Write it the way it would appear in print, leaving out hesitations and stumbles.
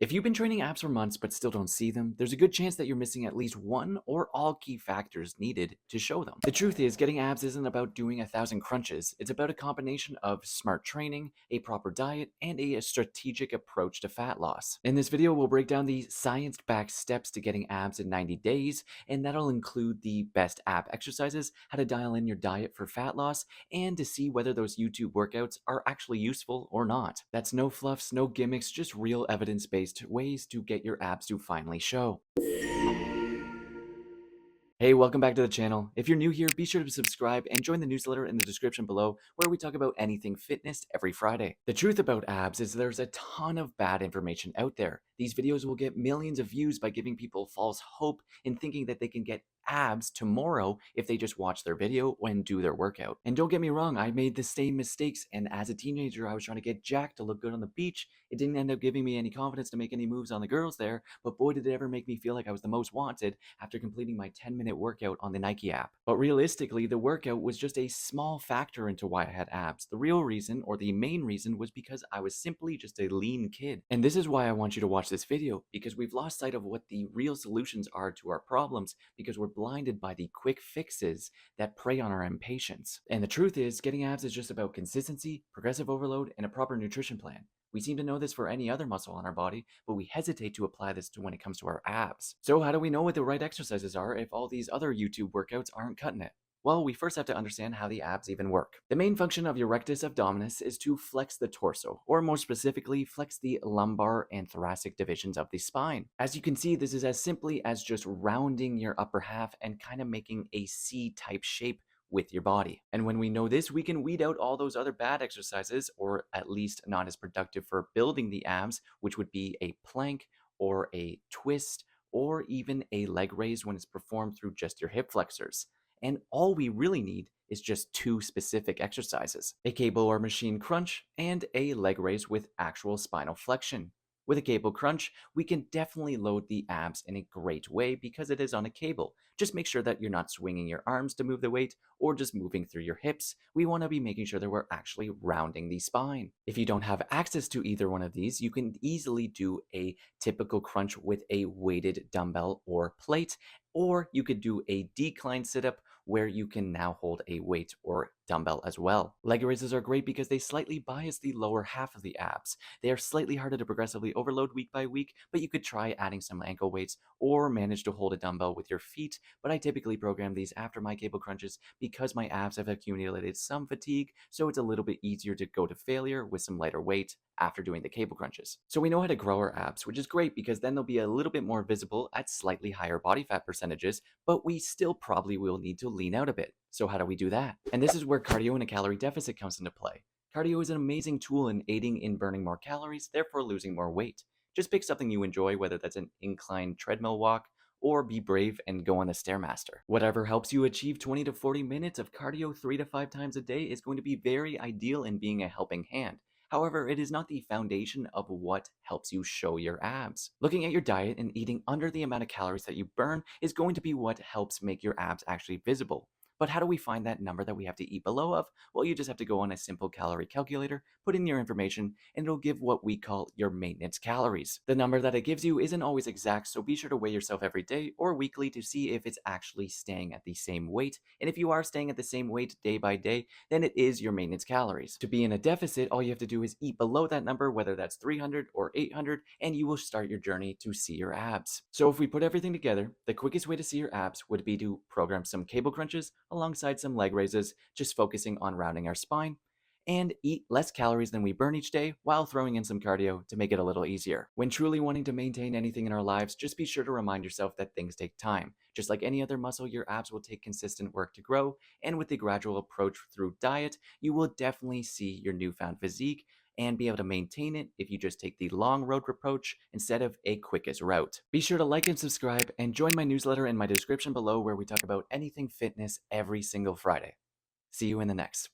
If you've been training abs for months but still don't see them, there's a good chance that you're missing at least one or all key factors needed to show them. The truth is, getting abs isn't about doing 1,000 crunches. It's about a combination of smart training, a proper diet, and a strategic approach to fat loss. In this video, we'll break down the science-backed steps to getting abs in 90 days, and that'll include the best ab exercises, how to dial in your diet for fat loss, and to see whether those YouTube workouts are actually useful or not. That's no fluffs, no gimmicks, just real evidence-based ways to get your abs to finally show. Hey, welcome back to the channel. If you're new here, be sure to subscribe and join the newsletter in the description below where we talk about anything fitness every Friday. The truth about abs is there's a ton of bad information out there. These videos will get millions of views by giving people false hope and thinking that they can get abs tomorrow if they just watch their video and do their workout. And don't get me wrong, I made the same mistakes, and as a teenager I was trying to get jacked to look good on the beach. It didn't end up giving me any confidence to make any moves on the girls there, but boy did it ever make me feel like I was the most wanted after completing my 10-minute workout on the Nike app. But realistically, the workout was just a small factor into why I had abs. The real reason, or the main reason, was because I was simply just a lean kid. And this is why I want you to watch this video, because we've lost sight of what the real solutions are to our problems because we're blinded by the quick fixes that prey on our impatience. And the truth is, getting abs is just about consistency, progressive overload, and a proper nutrition plan. We seem to know this for any other muscle on our body, but we hesitate to apply this to when it comes to our abs. So how do we know what the right exercises are if all these other YouTube workouts aren't cutting it? Well, we first have to understand how the abs even work. The main function of your rectus abdominis is to flex the torso, or more specifically, flex the lumbar and thoracic divisions of the spine. As you can see, this is as simply as just rounding your upper half and kind of making a C-type shape with your body. And when we know this, we can weed out all those other bad exercises, or at least not as productive for building the abs, which would be a plank or a twist or even a leg raise when it's performed through just your hip flexors. And all we really need is just two specific exercises: a cable or machine crunch and a leg raise with actual spinal flexion. With a cable crunch, we can definitely load the abs in a great way because it is on a cable. Just make sure that you're not swinging your arms to move the weight or just moving through your hips. We want to be making sure that we're actually rounding the spine. If you don't have access to either one of these, you can easily do a typical crunch with a weighted dumbbell or plate, or you could do a decline sit-up where you can now hold a weight or dumbbell as well. Leg raises are great because they slightly bias the lower half of the abs. They are slightly harder to progressively overload week by week, but you could try adding some ankle weights or manage to hold a dumbbell with your feet. But I typically program these after my cable crunches because my abs have accumulated some fatigue, so it's a little bit easier to go to failure with some lighter weight after doing the cable crunches. So we know how to grow our abs, which is great because then they'll be a little bit more visible at slightly higher body fat percentages, but we still probably will need to lean out a bit. So how do we do that? And this is where cardio and a calorie deficit comes into play. Cardio is an amazing tool in aiding in burning more calories, therefore losing more weight. Just pick something you enjoy, whether that's an incline treadmill walk, or be brave and go on the Stairmaster. Whatever helps you achieve 20 to 40 minutes of cardio 3 to 5 times a day is going to be very ideal in being a helping hand. However, it is not the foundation of what helps you show your abs. Looking at your diet and eating under the amount of calories that you burn is going to be what helps make your abs actually visible. But how do we find that number that we have to eat below of? Well, you just have to go on a simple calorie calculator, put in your information, and it'll give what we call your maintenance calories. The number that it gives you isn't always exact, so be sure to weigh yourself every day or weekly to see if it's actually staying at the same weight. And if you are staying at the same weight day by day, then it is your maintenance calories. To be in a deficit, all you have to do is eat below that number, whether that's 300 or 800, and you will start your journey to see your abs. So if we put everything together, the quickest way to see your abs would be to program some cable crunches alongside some leg raises, just focusing on rounding our spine, and eat less calories than we burn each day while throwing in some cardio to make it a little easier. When truly wanting to maintain anything in our lives, just be sure to remind yourself that things take time. Just like any other muscle, your abs will take consistent work to grow, and with the gradual approach through diet, you will definitely see your newfound physique and be able to maintain it if you just take the long road approach instead of a quickest route. Be sure to like and subscribe and join my newsletter in my description below where we talk about anything fitness every single Friday. See you in the next.